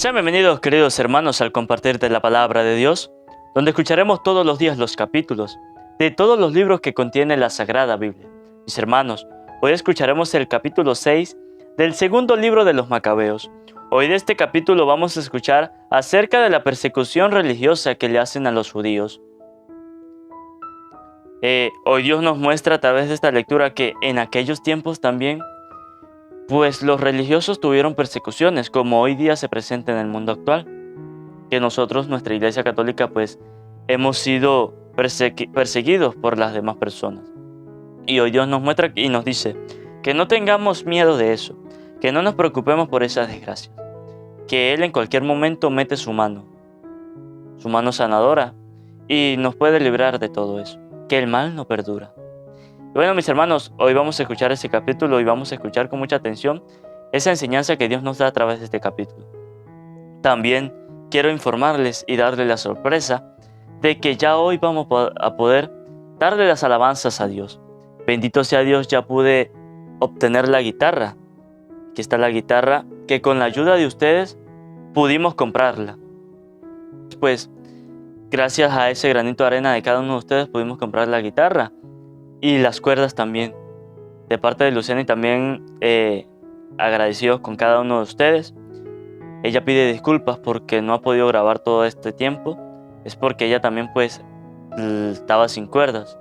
Sean bienvenidos, queridos hermanos, al compartir de la palabra de Dios, donde escucharemos todos los días los capítulos de todos los libros que contiene la Sagrada Biblia. Mis hermanos, hoy escucharemos el capítulo 6 del segundo libro de los Macabeos. Hoy de este capítulo vamos a escuchar acerca de la persecución religiosa que le hacen a los judíos. Hoy Dios nos muestra a través de esta lectura que en aquellos tiempos también pues los religiosos tuvieron persecuciones, como hoy día se presenta en el mundo actual. Que nosotros, nuestra Iglesia Católica, pues hemos sido perseguidos por las demás personas. Y hoy Dios nos muestra y nos dice que no tengamos miedo de eso, que no nos preocupemos por esas desgracias, que Él en cualquier momento mete su mano sanadora, y nos puede librar de todo eso, que el mal no perdura. Bueno, mis hermanos, hoy vamos a escuchar ese capítulo y vamos a escuchar con mucha atención esa enseñanza que Dios nos da a través de este capítulo. También quiero informarles y darles la sorpresa de que ya hoy vamos a poder darle las alabanzas a Dios. Bendito sea Dios, ya pude obtener la guitarra. Aquí está la guitarra que con la ayuda de ustedes pudimos comprarla. Pues gracias a ese granito de arena de cada uno de ustedes pudimos comprar la guitarra. Y las cuerdas también, de parte de Luciana, y también agradecidos con cada uno de ustedes. Ella pide disculpas porque no ha podido grabar todo este tiempo. Es porque ella también pues estaba sin cuerdas.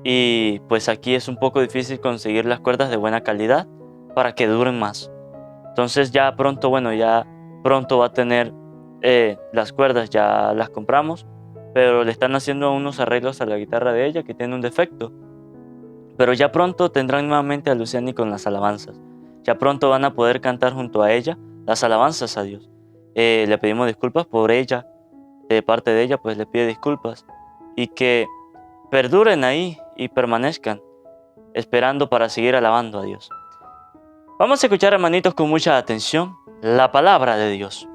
Y pues aquí es un poco difícil conseguir las cuerdas de buena calidad para que duren más. Entonces ya pronto va a tener las cuerdas, ya las compramos. Pero le están haciendo unos arreglos a la guitarra de ella que tiene un defecto. Pero ya pronto tendrán nuevamente a Luciani con las alabanzas. Ya pronto van a poder cantar junto a ella las alabanzas a Dios. Le pedimos disculpas por ella. De parte de ella, pues le pide disculpas. Y que perduren ahí y permanezcan esperando para seguir alabando a Dios. Vamos a escuchar, hermanitos, con mucha atención la palabra de Dios.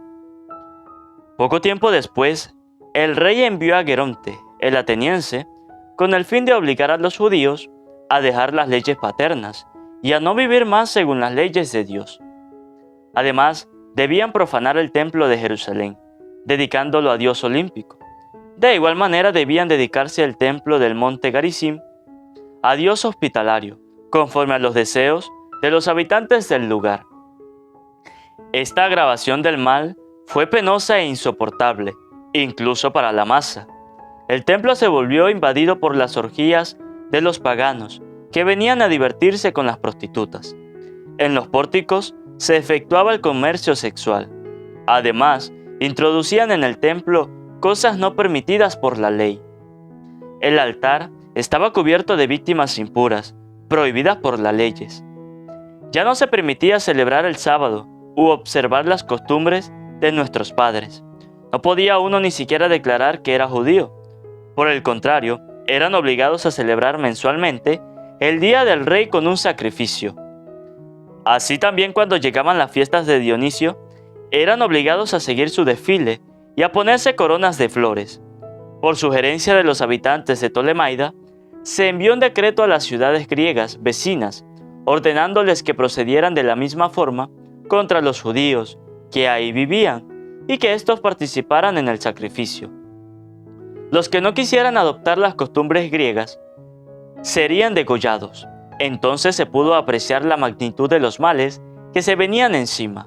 Poco tiempo después, el rey envió a Geronte, el ateniense, con el fin de obligar a los judíos a dejar las leyes paternas y a no vivir más según las leyes de Dios. Además, debían profanar el templo de Jerusalén, dedicándolo a Dios olímpico. De igual manera debían dedicarse al templo del monte Garizim, a Dios hospitalario, conforme a los deseos de los habitantes del lugar. Esta agravación del mal fue penosa e insoportable, incluso para la masa. El templo se volvió invadido por las orgías de los paganos, que venían a divertirse con las prostitutas. En los pórticos se efectuaba el comercio sexual. Además, introducían en el templo cosas no permitidas por la ley. El altar estaba cubierto de víctimas impuras, prohibidas por las leyes. Ya no se permitía celebrar el sábado u observar las costumbres de nuestros padres. No podía uno ni siquiera declarar que era judío. Por el contrario, eran obligados a celebrar mensualmente el Día del Rey con un sacrificio. Así también cuando llegaban las fiestas de Dionisio, eran obligados a seguir su desfile y a ponerse coronas de flores. Por sugerencia de los habitantes de Ptolemaida, se envió un decreto a las ciudades griegas vecinas, ordenándoles que procedieran de la misma forma contra los judíos que ahí vivían y que éstos participaran en el sacrificio. Los que no quisieran adoptar las costumbres griegas serían degollados. Entonces se pudo apreciar la magnitud de los males que se venían encima.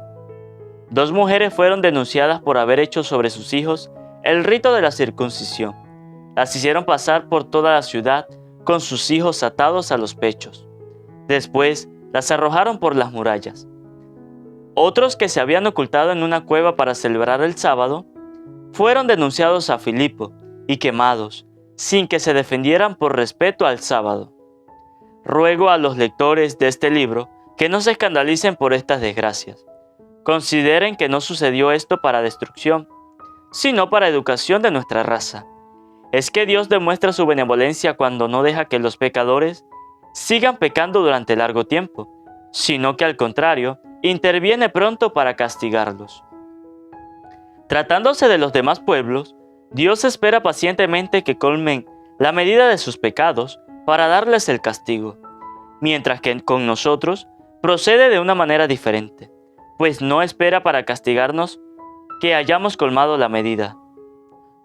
2 mujeres fueron denunciadas por haber hecho sobre sus hijos el rito de la circuncisión. Las hicieron pasar por toda la ciudad con sus hijos atados a los pechos. Después las arrojaron por las murallas. Otros que se habían ocultado en una cueva para celebrar el sábado fueron denunciados a Filipo y quemados, sin que se defendieran por respeto al sábado. Ruego a los lectores de este libro que no se escandalicen por estas desgracias. Consideren que no sucedió esto para destrucción, sino para educación de nuestra raza. Es que Dios demuestra su benevolencia cuando no deja que los pecadores sigan pecando durante largo tiempo, sino que al contrario, interviene pronto para castigarlos. Tratándose de los demás pueblos, Dios espera pacientemente que colmen la medida de sus pecados para darles el castigo, mientras que con nosotros procede de una manera diferente, pues no espera para castigarnos que hayamos colmado la medida.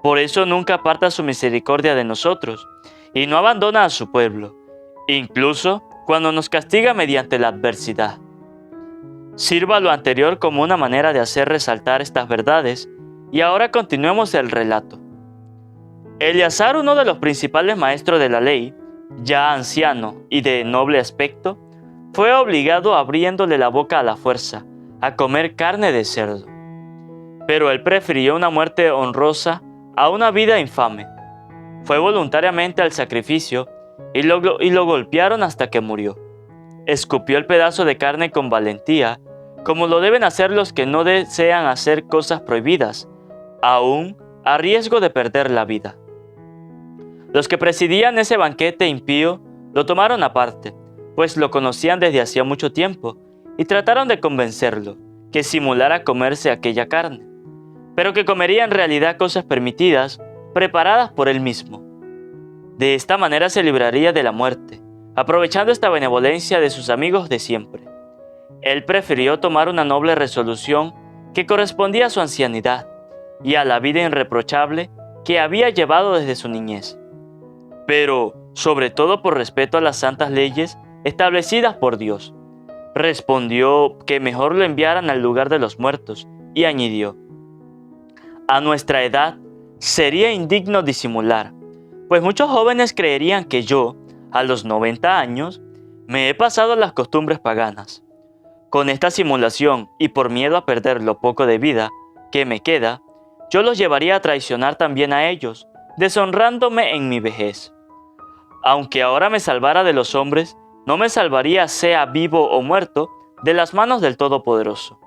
Por eso nunca aparta su misericordia de nosotros, y no abandona a su pueblo, incluso cuando nos castiga mediante la adversidad. Sirva lo anterior como una manera de hacer resaltar estas verdades, y ahora continuemos el relato. Eleazar, uno de los principales maestros de la ley, ya anciano y de noble aspecto, fue obligado, abriéndole la boca a la fuerza, a comer carne de cerdo. Pero él prefirió una muerte honrosa a una vida infame. Fue voluntariamente al sacrificio y lo golpearon hasta que murió. Escupió el pedazo de carne con valentía, como lo deben hacer los que no desean hacer cosas prohibidas, aún a riesgo de perder la vida. Los que presidían ese banquete impío lo tomaron aparte, pues lo conocían desde hacía mucho tiempo, y trataron de convencerlo que simulara comerse aquella carne, pero que comería en realidad cosas permitidas, preparadas por él mismo. De esta manera se libraría de la muerte, aprovechando esta benevolencia de sus amigos de siempre. Él prefirió tomar una noble resolución que correspondía a su ancianidad y a la vida irreprochable que había llevado desde su niñez, pero sobre todo por respeto a las santas leyes establecidas por Dios. Respondió que mejor lo enviaran al lugar de los muertos, y añadió: a nuestra edad sería indigno disimular, pues muchos jóvenes creerían que yo, a los 90 años, me he pasado las costumbres paganas. Con esta simulación, y por miedo a perder lo poco de vida que me queda, yo los llevaría a traicionar también a ellos, deshonrándome en mi vejez. Aunque ahora me salvara de los hombres, no me salvaría, sea vivo o muerto, de las manos del Todopoderoso.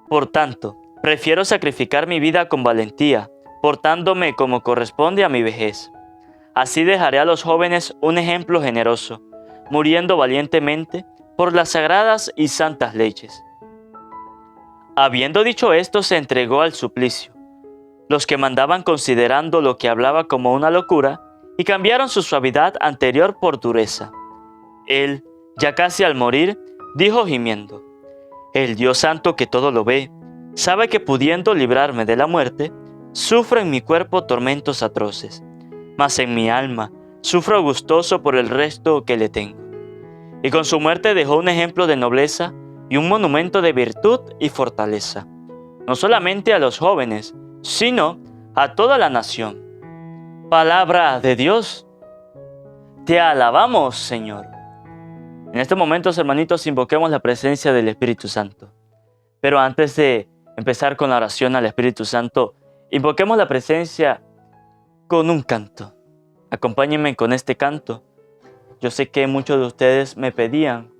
Por tanto, prefiero sacrificar mi vida con valentía, portándome como corresponde a mi vejez. Así dejaré a los jóvenes un ejemplo generoso, muriendo valientemente por las sagradas y santas leyes. Habiendo dicho esto, se entregó al suplicio. Los que mandaban, considerando lo que hablaba como una locura, y cambiaron su suavidad anterior por dureza. Él, ya casi al morir, dijo gimiendo: el Dios Santo, que todo lo ve, sabe que pudiendo librarme de la muerte, sufro en mi cuerpo tormentos atroces, mas en mi alma sufro gustoso por el resto que le tengo. Y con su muerte dejó un ejemplo de nobleza y un monumento de virtud y fortaleza, no solamente a los jóvenes, sino a toda la nación. Palabra de Dios. Te alabamos, Señor. En estos momentos, hermanitos, invoquemos la presencia del Espíritu Santo. Pero antes de empezar con la oración al Espíritu Santo, invoquemos la presencia con un canto. Acompáñenme con este canto. Yo sé que muchos de ustedes me pedían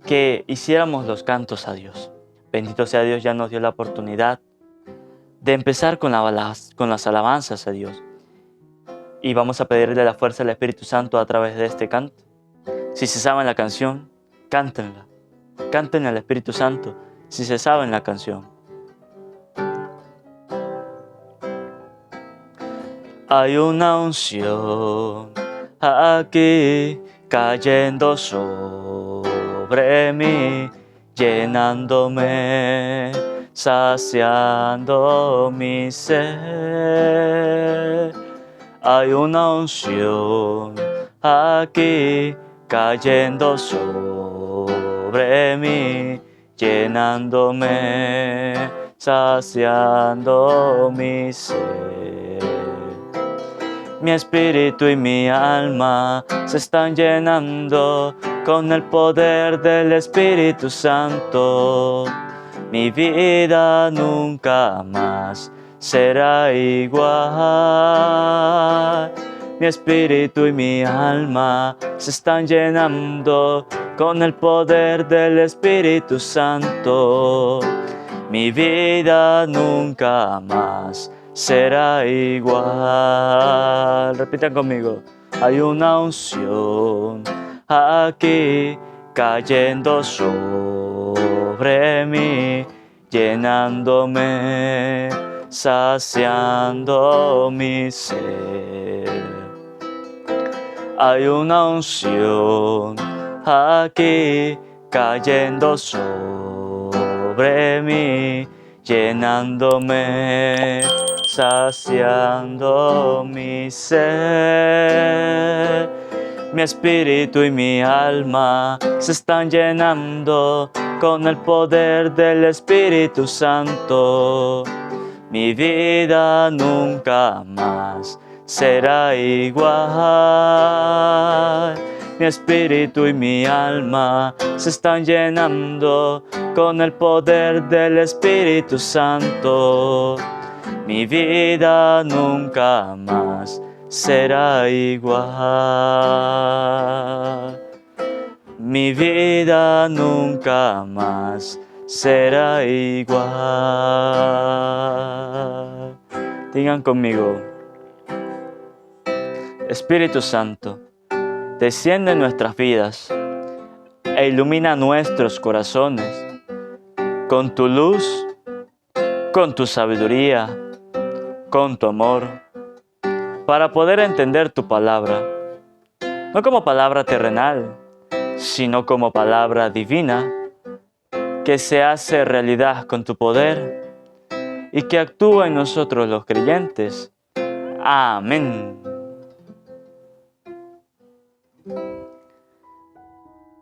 que hiciéramos los cantos a Dios. Bendito sea Dios, ya nos dio la oportunidad de empezar con las alabanzas a Dios. Y vamos a pedirle la fuerza del Espíritu Santo a través de este canto. Si se saben la canción, cántenla. Cántenle al Espíritu Santo si se saben la canción. Hay una unción aquí cayendo sobre mí, llenándome, saciando mi sed. Hay una unción aquí cayendo sobre mí, llenándome, saciando mi sed. Mi espíritu y mi alma se están llenando con el poder del Espíritu Santo. Mi vida nunca más será igual. Mi espíritu y mi alma se están llenando con el poder del Espíritu Santo. Mi vida nunca más será igual. Repitan conmigo. Hay una unción aquí cayendo sobre mí, llenándome, saciando mi sed. Hay una unción aquí cayendo sobre mí, llenándome, saciando mi ser. Mi espíritu y mi alma se están llenando con el poder del Espíritu Santo. Mi vida nunca más será igual. Mi espíritu y mi alma se están llenando con el poder del Espíritu Santo. Mi vida nunca más será igual. Mi vida nunca más será igual. Digan conmigo: Espíritu Santo, desciende en nuestras vidas e ilumina nuestros corazones con tu luz, con tu sabiduría, con tu amor, para poder entender tu palabra, no como palabra terrenal, sino como palabra divina, que se hace realidad con tu poder y que actúa en nosotros los creyentes. Amén.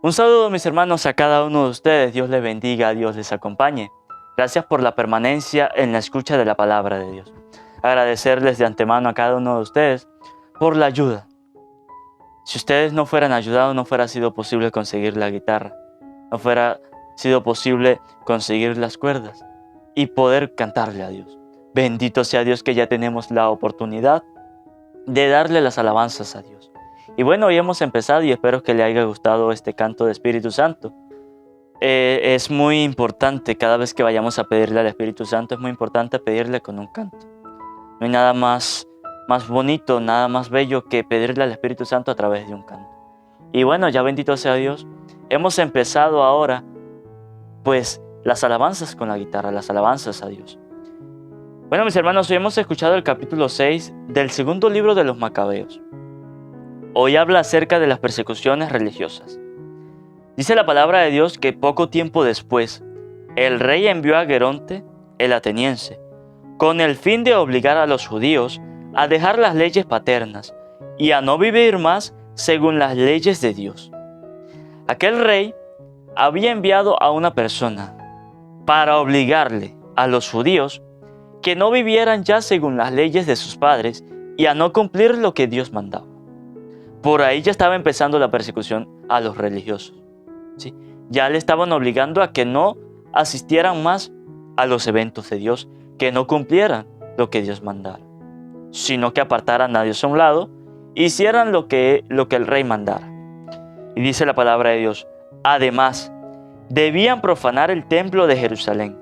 Un saludo, mis hermanos, a cada uno de ustedes. Dios les bendiga, Dios les acompañe. Gracias por la permanencia en la escucha de la palabra de Dios. Agradecerles de antemano a cada uno de ustedes por la ayuda. Si ustedes no fueran ayudados, no fuera sido posible conseguir la guitarra, no fuera sido posible conseguir las cuerdas y poder cantarle a Dios. Bendito sea Dios que ya tenemos la oportunidad de darle las alabanzas a Dios. Y bueno, hoy hemos empezado y espero que le haya gustado este canto de Espíritu Santo. Es muy importante, cada vez que vayamos a pedirle al Espíritu Santo, es muy importante pedirle con un canto. No hay nada más bonito, nada más bello que pedirle al Espíritu Santo a través de un canto. Y bueno, ya bendito sea Dios, hemos empezado ahora pues las alabanzas con la guitarra, las alabanzas a Dios. Bueno, mis hermanos, hoy hemos escuchado el capítulo 6 del segundo libro de los Macabeos. Hoy habla acerca de las persecuciones religiosas. Dice la palabra de Dios que poco tiempo después, el rey envió a Geronte, el ateniense, con el fin de obligar a los judíos a dejar las leyes paternas y a no vivir más según las leyes de Dios. Aquel rey había enviado a una persona para obligarle a los judíos que no vivieran ya según las leyes de sus padres y a no cumplir lo que Dios mandaba. Por ahí ya estaba empezando la persecución a los religiosos. ¿Sí? Ya le estaban obligando a que no asistieran más a los eventos de Dios, que no cumplieran lo que Dios mandara, sino que apartaran a Dios a un lado, hicieran lo que el rey mandara. Y dice la palabra de Dios: además, debían profanar el templo de Jerusalén,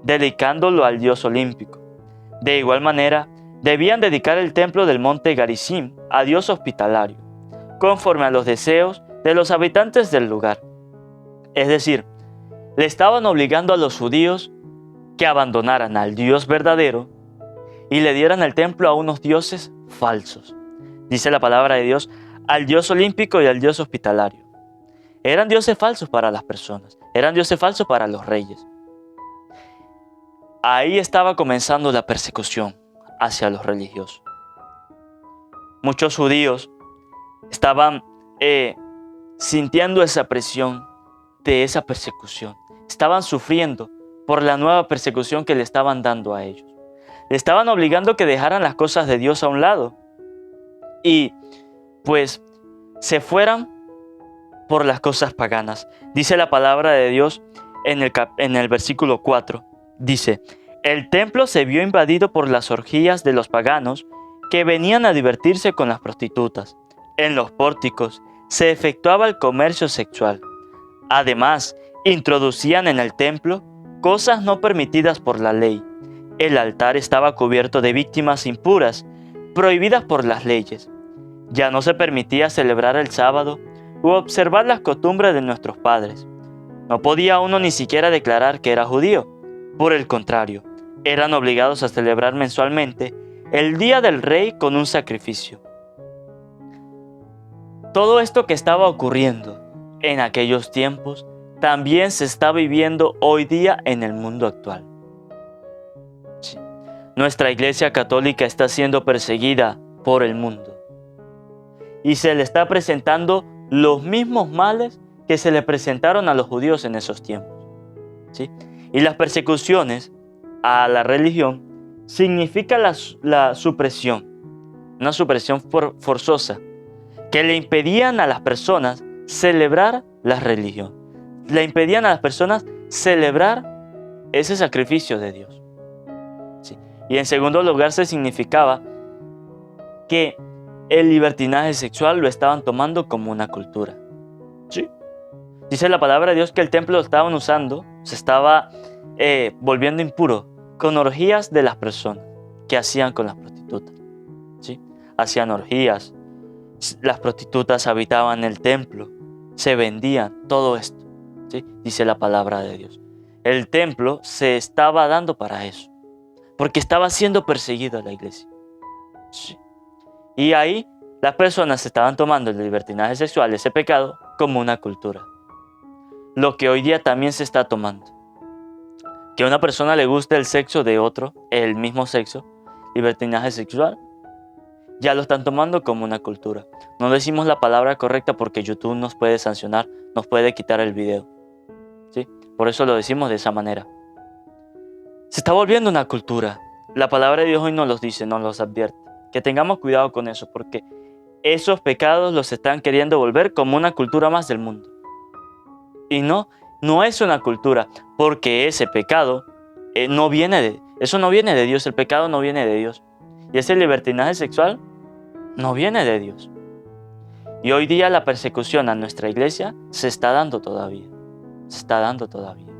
dedicándolo al Dios olímpico. De igual manera, debían dedicar el templo del monte Garizim a Dios hospitalario, conforme a los deseos de los habitantes del lugar. Es decir, le estaban obligando a los judíos que abandonaran al Dios verdadero y le dieran el templo a unos dioses falsos. Dice la palabra de Dios: al Dios olímpico y al Dios hospitalario. Eran dioses falsos para las personas, eran dioses falsos para los reyes. Ahí estaba comenzando la persecución hacia los religiosos. Muchos judíos estaban sintiendo esa presión de esa persecución. Estaban sufriendo por la nueva persecución que le estaban dando a ellos. Le estaban obligando a que dejaran las cosas de Dios a un lado y pues se fueran por las cosas paganas. Dice la palabra de Dios en el versículo 4. Dice: el templo se vio invadido por las orgías de los paganos que venían a divertirse con las prostitutas. En los pórticos se efectuaba el comercio sexual. Además, introducían en el templo cosas no permitidas por la ley. El altar estaba cubierto de víctimas impuras, prohibidas por las leyes. Ya no se permitía celebrar el sábado u observar las costumbres de nuestros padres. No podía uno ni siquiera declarar que era judío. Por el contrario, eran obligados a celebrar mensualmente el día del rey con un sacrificio. Todo esto que estaba ocurriendo en aquellos tiempos también se está viviendo hoy día en el mundo actual. Nuestra Iglesia Católica está siendo perseguida por el mundo. Y se le está presentando los mismos males que se le presentaron a los judíos en esos tiempos, ¿sí? Y las persecuciones a la religión significa la supresión, una supresión forzosa, que le impedían a las personas celebrar la religión. Le impedían a las personas celebrar ese sacrificio de Dios, ¿sí? Y en segundo lugar se significaba que el libertinaje sexual lo estaban tomando como una cultura, ¿sí? Dice la palabra de Dios que el templo lo estaban usando, se estaba volviendo impuro con orgías de las personas que hacían con las prostitutas, ¿sí? Hacían orgías, las prostitutas habitaban el templo, se vendían, todo esto, ¿sí? Dice la palabra de Dios. El templo se estaba dando para eso, porque estaba siendo perseguida la iglesia, ¿sí? Y ahí las personas estaban tomando el libertinaje sexual, ese pecado, como una cultura. Lo que hoy día también se está tomando. Que a una persona le guste el sexo de otro, el mismo sexo, libertinaje sexual, ya lo están tomando como una cultura. No decimos la palabra correcta porque YouTube nos puede sancionar, nos puede quitar el video, ¿sí? Por eso lo decimos de esa manera. Se está volviendo una cultura. La palabra de Dios hoy nos los dice, nos los advierte. Que tengamos cuidado con eso, porque esos pecados los están queriendo volver como una cultura más del mundo. Y no es una cultura, porque ese pecado eso no viene de Dios, el pecado no viene de Dios. Y ese libertinaje sexual no viene de Dios. Y hoy día la persecución a nuestra iglesia se está dando todavía. Se está dando todavía.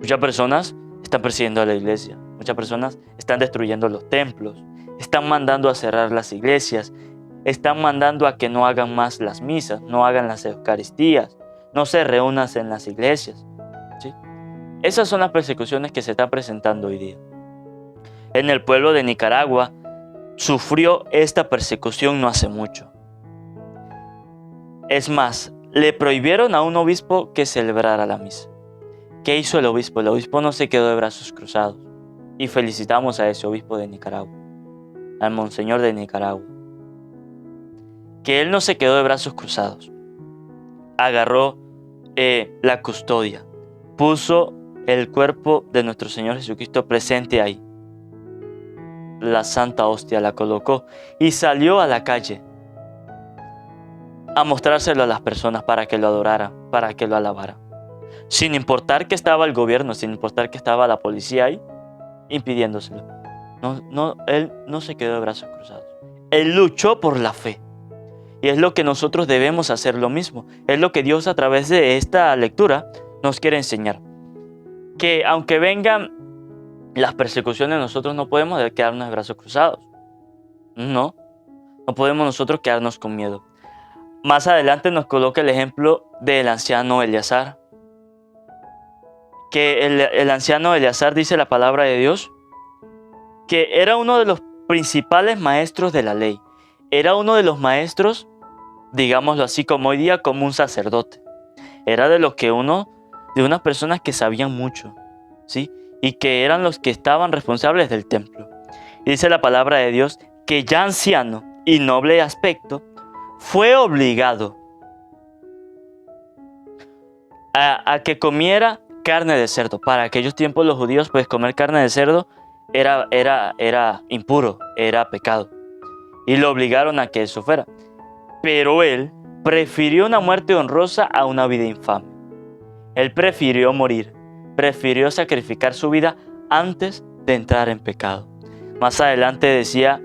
Muchas personas están persiguiendo a la iglesia. Muchas personas están destruyendo los templos. Están mandando a cerrar las iglesias. Están mandando a que no hagan más las misas, no hagan las eucaristías, no se reúnan en las iglesias, ¿sí? Esas son las persecuciones que se están presentando hoy día. En el pueblo de Nicaragua sufrió esta persecución no hace mucho. Es más, le prohibieron a un obispo que celebrara la misa. ¿Qué hizo el obispo? El obispo no se quedó de brazos cruzados. Y felicitamos a ese obispo de Nicaragua, al monseñor de Nicaragua. Que él no se quedó de brazos cruzados. Agarró la custodia. Puso el cuerpo de nuestro Señor Jesucristo presente ahí. La Santa Hostia la colocó y salió a la calle a mostrárselo a las personas para que lo adoraran, para que lo alabaran. Sin importar que estaba el gobierno, sin importar que estaba la policía ahí, impidiéndoselo. Él no se quedó de brazos cruzados. Él luchó por la fe. Y es lo que nosotros debemos hacer lo mismo. Es lo que Dios a través de esta lectura nos quiere enseñar. Que aunque vengan las persecuciones, nosotros no podemos quedarnos de brazos cruzados. No podemos nosotros quedarnos con miedo. Más adelante nos coloca el ejemplo del anciano Eleazar. Que el anciano Eleazar, dice la palabra de Dios, que era uno de los principales maestros de la ley. Era uno de los maestros, digámoslo así, como hoy día, como un sacerdote. Era de unas personas que sabían mucho, ¿sí? Y que eran los que estaban responsables del templo. Y dice la palabra de Dios que ya anciano y noble de aspecto, fue obligado a que comiera carne de cerdo. Para aquellos tiempos los judíos, pues comer carne de cerdo era impuro, era pecado. Y lo obligaron a que eso fuera. Pero él prefirió una muerte honrosa a una vida infame. Él prefirió morir, prefirió sacrificar su vida antes de entrar en pecado. Más adelante decía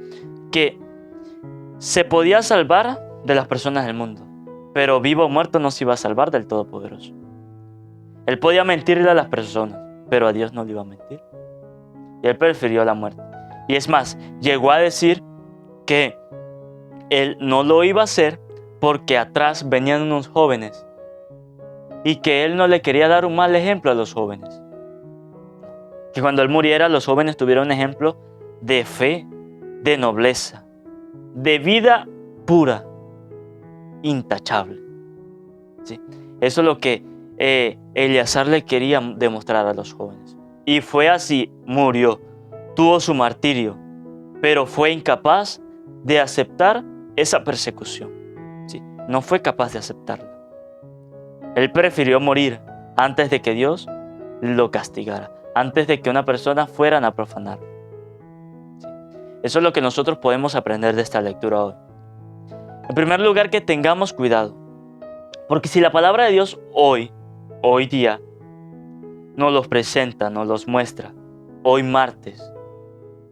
que se podía salvar de las personas del mundo, pero vivo o muerto no se iba a salvar del Todopoderoso. Él podía mentirle a las personas, pero a Dios no le iba a mentir. Y él prefirió la muerte. Y es más, llegó a decir que él no lo iba a hacer porque atrás venían unos jóvenes y que él no le quería dar un mal ejemplo a los jóvenes. Que cuando él muriera, los jóvenes tuvieran un ejemplo de fe, de nobleza, de vida pura, intachable. ¿Sí? Eso es lo que Eleazar le quería demostrar a los jóvenes. Y fue así, murió tuvo su martirio, pero fue incapaz de aceptar esa persecución. ¿Sí? No fue capaz de aceptarla. Él prefirió morir antes de que Dios lo castigara, antes de que una persona fuera a profanar. ¿Sí? Eso es lo que nosotros podemos aprender de esta lectura hoy. En primer lugar, que tengamos cuidado, porque si la palabra de Dios hoy día, nos los presenta, nos los muestra, hoy martes,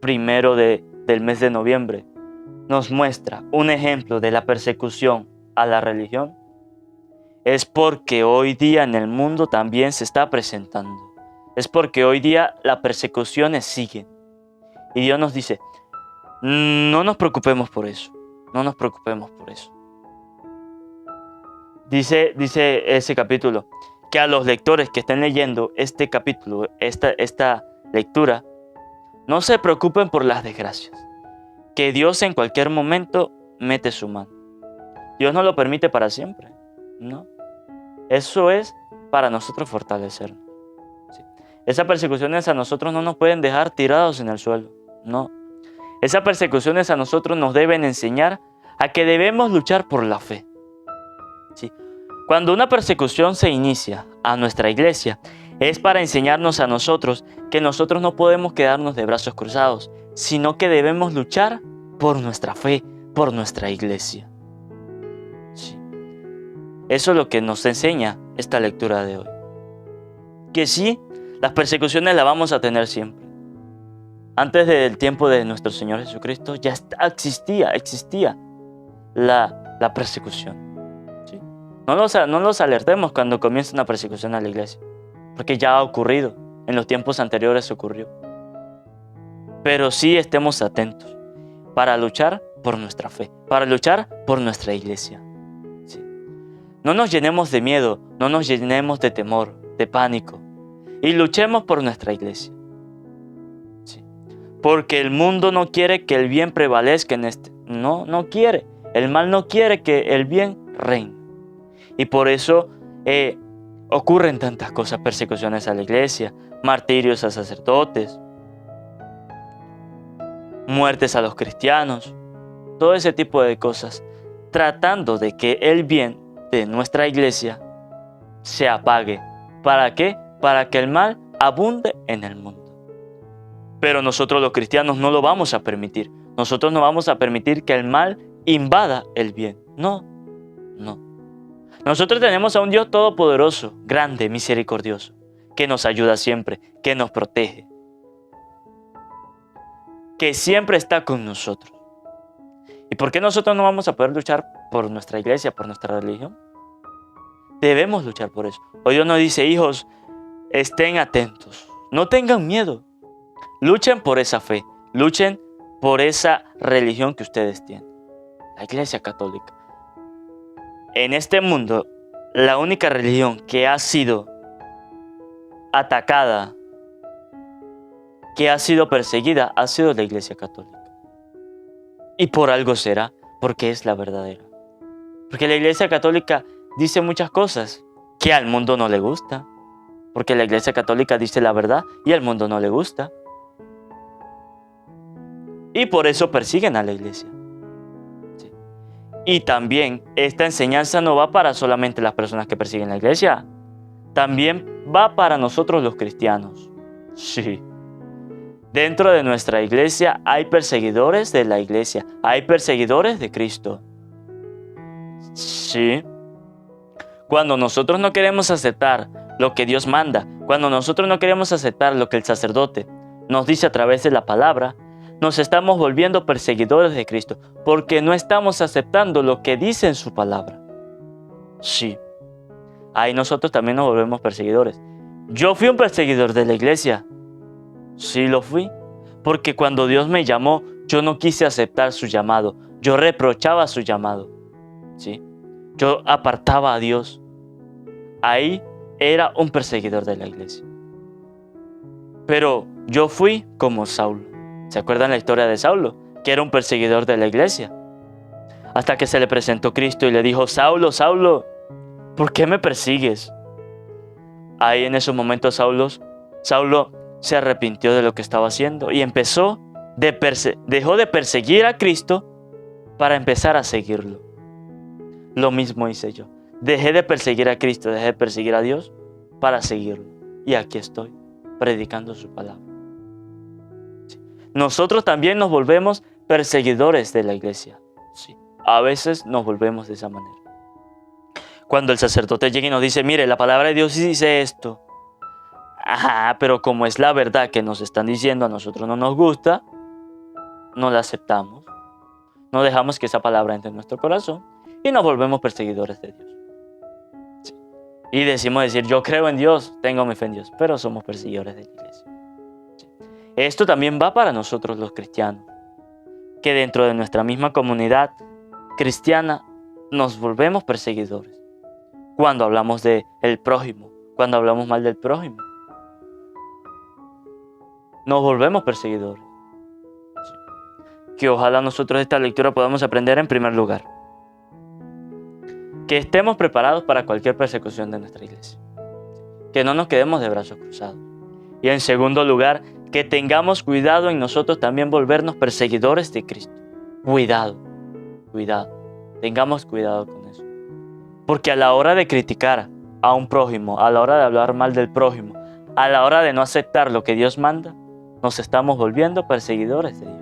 1 del mes de noviembre, nos muestra un ejemplo de la persecución a la religión, es porque hoy día en el mundo también se está presentando. Es porque hoy día las persecuciones siguen. Y Dios nos dice, no nos preocupemos por eso, no nos preocupemos por eso. Dice ese capítulo, que a los lectores que estén leyendo este capítulo, esta lectura, no se preocupen por las desgracias, que Dios en cualquier momento mete su mano. Dios no lo permite para siempre, ¿no? Eso es para nosotros fortalecernos. ¿Sí? Esas persecuciones a nosotros no nos pueden dejar tirados en el suelo, no. Esas persecuciones a nosotros nos deben enseñar a que debemos luchar por la fe. ¿Sí? Cuando una persecución se inicia a nuestra iglesia, es para enseñarnos a nosotros que nosotros no podemos quedarnos de brazos cruzados, sino que debemos luchar por nuestra fe, por nuestra iglesia. Sí. Eso es lo que nos enseña esta lectura de hoy. Que sí, las persecuciones las vamos a tener siempre. Antes del tiempo de nuestro Señor Jesucristo ya existía la persecución. ¿Sí? No los alertemos cuando comienza una persecución a la iglesia, porque ya ha ocurrido, en los tiempos anteriores ocurrió. Pero sí estemos atentos para luchar por nuestra fe, para luchar por nuestra iglesia. ¿Sí? No nos llenemos de miedo, no nos llenemos de temor, de pánico, y luchemos por nuestra iglesia. ¿Sí? Porque el mundo no quiere que el bien prevalezca en este. No quiere. El mal no quiere que el bien reine. Y por eso ocurren tantas cosas, persecuciones a la iglesia, martirios a sacerdotes, muertes a los cristianos, todo ese tipo de cosas, tratando de que el bien de nuestra iglesia se apague. ¿Para qué? Para que el mal abunde en el mundo. Pero nosotros los cristianos no lo vamos a permitir. Nosotros no vamos a permitir que el mal invada el bien. No. Nosotros tenemos a un Dios todopoderoso, grande, misericordioso, que nos ayuda siempre, que nos protege, que siempre está con nosotros. ¿Y por qué nosotros no vamos a poder luchar por nuestra iglesia, por nuestra religión? Debemos luchar por eso. Hoy Dios nos dice, hijos, estén atentos, no tengan miedo. Luchen por esa fe, luchen por esa religión que ustedes tienen, la Iglesia Católica. En este mundo, la única religión que ha sido atacada, que ha sido perseguida, ha sido la Iglesia Católica. Y por algo será, porque es la verdadera. Porque la Iglesia Católica dice muchas cosas que al mundo no le gusta. Porque la Iglesia Católica dice la verdad y al mundo no le gusta. Y por eso persiguen a la iglesia. Sí. Y también esta enseñanza no va para solamente las personas que persiguen la iglesia. También va para nosotros los cristianos. Sí. Dentro de nuestra iglesia hay perseguidores de la iglesia. Hay perseguidores de Cristo. Sí. Cuando nosotros no queremos aceptar lo que Dios manda, cuando nosotros no queremos aceptar lo que el sacerdote nos dice a través de la palabra, nos estamos volviendo perseguidores de Cristo, porque no estamos aceptando lo que dice en su palabra. Sí, ahí nosotros también nos volvemos perseguidores. Yo fui un perseguidor de la iglesia. Sí lo fui, porque cuando Dios me llamó, yo no quise aceptar su llamado. Yo reprochaba su llamado. Sí, yo apartaba a Dios. Ahí era un perseguidor de la iglesia. Pero yo fui como Saulo. ¿Se acuerdan la historia de Saulo? Que era un perseguidor de la iglesia. Hasta que se le presentó Cristo y le dijo, Saulo, Saulo, ¿por qué me persigues? Ahí en esos momentos Saulo se arrepintió de lo que estaba haciendo y dejó de perseguir a Cristo para empezar a seguirlo. Lo mismo hice yo. Dejé de perseguir a Cristo, dejé de perseguir a Dios para seguirlo. Y aquí estoy, predicando su palabra. Sí. Nosotros también nos volvemos perseguidores de la iglesia. Sí. A veces nos volvemos de esa manera. Cuando el sacerdote llega y nos dice, mire, la palabra de Dios dice esto. Ajá, pero como es la verdad que nos están diciendo, a nosotros no nos gusta, no la aceptamos. No dejamos que esa palabra entre en nuestro corazón y nos volvemos perseguidores de Dios. Sí. Y decimos yo creo en Dios, tengo mi fe en Dios, pero somos perseguidores de la iglesia. Sí. Esto también va para nosotros los cristianos, que dentro de nuestra misma comunidad cristiana nos volvemos perseguidores. Cuando hablamos del prójimo, cuando hablamos mal del prójimo, nos volvemos perseguidores. Sí. Que ojalá nosotros de esta lectura podamos aprender en primer lugar que estemos preparados para cualquier persecución de nuestra iglesia. Que no nos quedemos de brazos cruzados. Y en segundo lugar, que tengamos cuidado en nosotros también volvernos perseguidores de Cristo. Cuidado, cuidado. Tengamos cuidado con eso. Porque a la hora de criticar a un prójimo, a la hora de hablar mal del prójimo, a la hora de no aceptar lo que Dios manda, nos estamos volviendo perseguidores de Dios.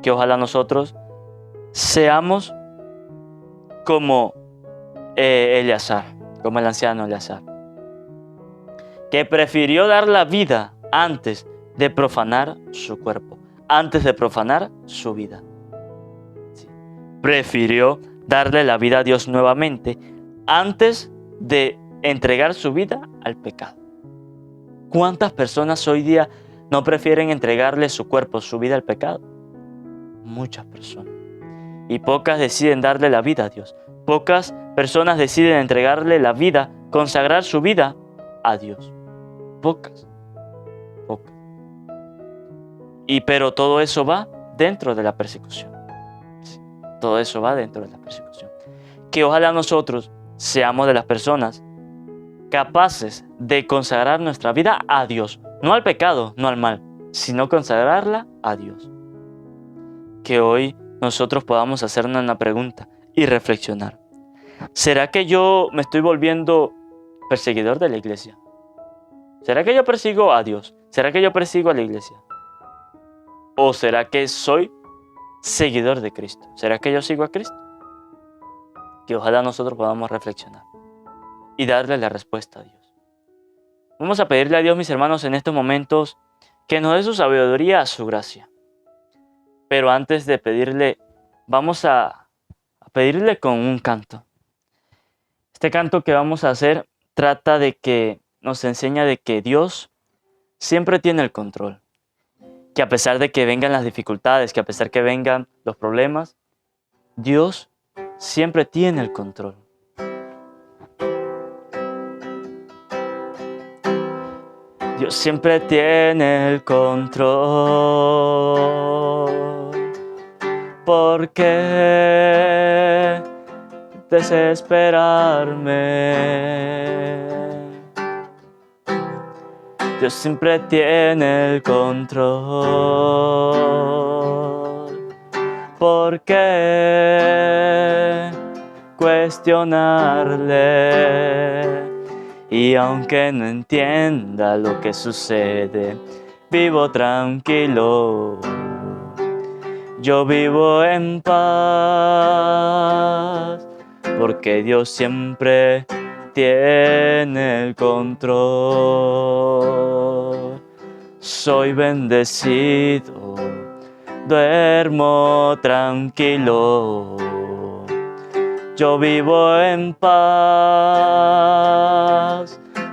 Que ojalá nosotros seamos como Eleazar, como el anciano Eleazar, que prefirió dar la vida antes de profanar su cuerpo, antes de profanar su vida. Sí. Prefirió darle la vida a Dios nuevamente antes de entregar su vida al pecado. ¿Cuántas personas hoy día no prefieren entregarle su cuerpo, su vida al pecado? Muchas personas. Y pocas deciden darle la vida a Dios. Pocas personas deciden entregarle la vida, consagrar su vida a Dios. Pocas. Pocas. Pero todo eso va dentro de la persecución. Sí, todo eso va dentro de la persecución. Que ojalá nosotros seamos de las personas capaces de consagrar nuestra vida a Dios. No al pecado, no al mal, sino consagrarla a Dios. Que hoy nosotros podamos hacernos una pregunta y reflexionar. ¿Será que yo me estoy volviendo perseguidor de la iglesia? ¿Será que yo persigo a Dios? ¿Será que yo persigo a la iglesia? ¿O será que soy seguidor de Cristo? ¿Será que yo sigo a Cristo? Que ojalá nosotros podamos reflexionar y darle la respuesta a Dios. Vamos a pedirle a Dios, mis hermanos, en estos momentos que nos dé su sabiduría, su gracia. Pero antes de pedirle, vamos a pedirle con un canto. Este canto que vamos a hacer trata de que nos enseña de que Dios siempre tiene el control. Que a pesar de que vengan las dificultades, que a pesar que vengan los problemas, Dios siempre tiene el control. Dios siempre tiene el control. ¿Por qué desesperarme? Dios siempre tiene el control. ¿Por qué cuestionarle? Y aunque no entienda lo que sucede, vivo tranquilo. Yo vivo en paz, porque Dios siempre tiene el control. Soy bendecido, duermo tranquilo. Yo vivo en paz,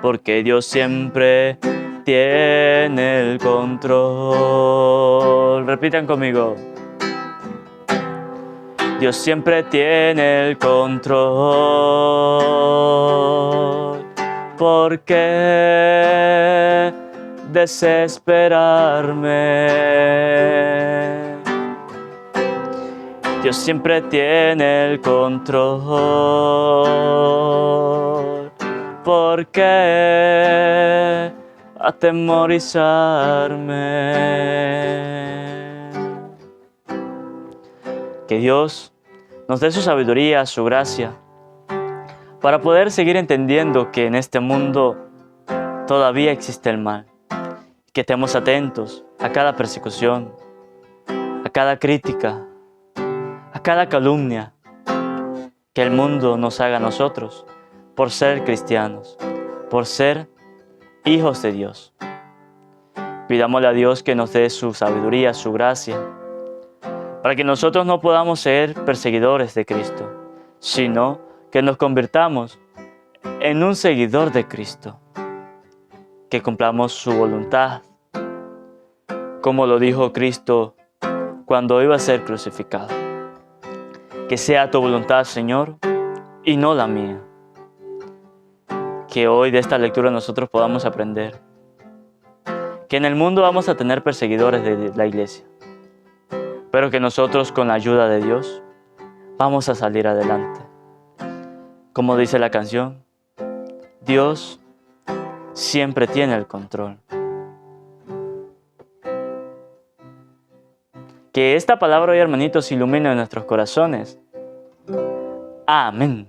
porque Dios siempre tiene el control. Repitan conmigo. Dios siempre tiene el control. ¿Por qué desesperarme? Dios siempre tiene el control. ¿Por qué atemorizarme. Que Dios nos dé su sabiduría, su gracia, para poder seguir entendiendo que en este mundo todavía existe el mal. Que estemos atentos a cada persecución, a cada crítica, a cada calumnia que el mundo nos haga a nosotros por ser cristianos, por ser hijos de Dios. Pidámosle a Dios que nos dé su sabiduría, su gracia, para que nosotros no podamos ser perseguidores de Cristo, sino que nos convirtamos en un seguidor de Cristo, que cumplamos su voluntad, como lo dijo Cristo cuando iba a ser crucificado. Que sea tu voluntad, Señor, y no la mía. Que hoy de esta lectura nosotros podamos aprender que en el mundo vamos a tener perseguidores de la iglesia, pero que nosotros con la ayuda de Dios vamos a salir adelante. Como dice la canción, Dios siempre tiene el control. Que esta palabra hoy, hermanitos, ilumine nuestros corazones. Amén.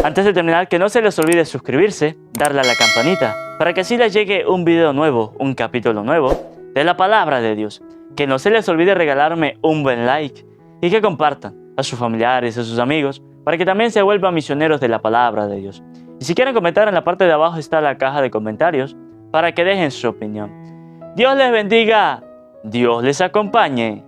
Antes de terminar, que no se les olvide suscribirse, darle a la campanita, para que así les llegue un video nuevo, un capítulo nuevo de la palabra de Dios. Que no se les olvide regalarme un buen like y que compartan a sus familiares, a sus amigos, para que también se vuelvan misioneros de la palabra de Dios. Y si quieren comentar, en la parte de abajo está la caja de comentarios para que dejen su opinión. Dios les bendiga, Dios les acompañe.